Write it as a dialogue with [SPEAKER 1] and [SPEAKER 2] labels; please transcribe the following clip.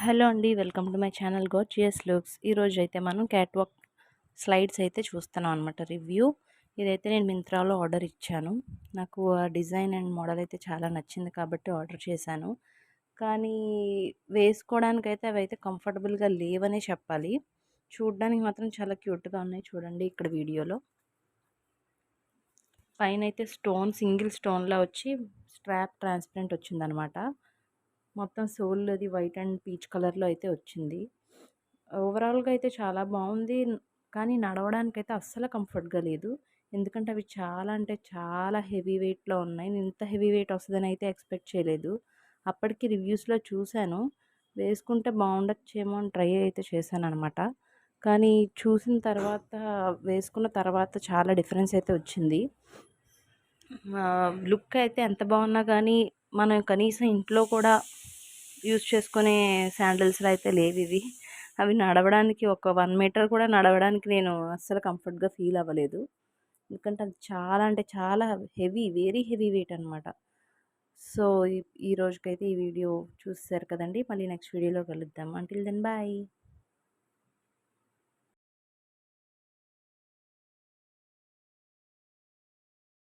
[SPEAKER 1] Hello అండి. Welcome to my channel gorgeous looks. ఈరోజు అయితే మనం క్యాట్వాక్ స్లైడ్స్ అయితే చూస్తున్నాం అనమాట రివ్యూ. ఇదైతే నేను మింత్రాలో ఆర్డర్ ఇచ్చాను. నాకు ఆ డిజైన్ అండ్ మోడల్ అయితే చాలా నచ్చింది కాబట్టి ఆర్డర్ చేశాను. కానీ వేసుకోవడానికైతే అవైతే కంఫర్టబుల్గా లేవనే చెప్పాలి. చూడడానికి మాత్రం చాలా క్యూట్గా ఉన్నాయి. చూడండి ఇక్కడ వీడియోలో. పైన అయితే సింగిల్ స్టోన్లా వచ్చి స్ట్రాప్ ట్రాన్స్పరెంట్ వచ్చిందనమాట. మొత్తం సోల్ అది వైట్ అండ్ పీచ్ కలర్లో అయితే వచ్చింది. ఓవరాల్గా అయితే చాలా బాగుంది. కానీ నడవడానికైతే అస్సలు కంఫర్ట్గా లేదు. ఎందుకంటే అవి చాలా అంటే చాలా హెవీ వెయిట్లో ఉన్నాయి. నేను ఇంత హెవీ వెయిట్ వస్తుందని అయితే ఎక్స్పెక్ట్ చేయలేదు. అప్పటికి రివ్యూస్లో చూశాను, వేసుకుంటే బాగుండొచ్చేమో అని ట్రై అయితే చేశాను అనమాట. కానీ చూసిన తర్వాత వేసుకున్న తర్వాత చాలా డిఫరెన్స్ అయితే వచ్చింది. లుక్ అయితే ఎంత బాగున్నా కానీ మనం కనీసం ఇంట్లో కూడా యూజ్ చేసుకునే శాండిల్స్లో అయితే లేవు ఇవి. అవి నడవడానికి ఒక 1 మీటర్ కూడా నడవడానికి నేను అస్సలు కంఫర్ట్గా ఫీల్ అవ్వలేదు. ఎందుకంటే అది చాలా అంటే చాలా హెవీ, వెరీ హెవీ వెయిట్ అనమాట. సో ఈ రోజుకైతే ఈ వీడియో చూసేసారు కదండి. మళ్ళీ నెక్స్ట్ వీడియోలో కలుద్దాం. Until then bye.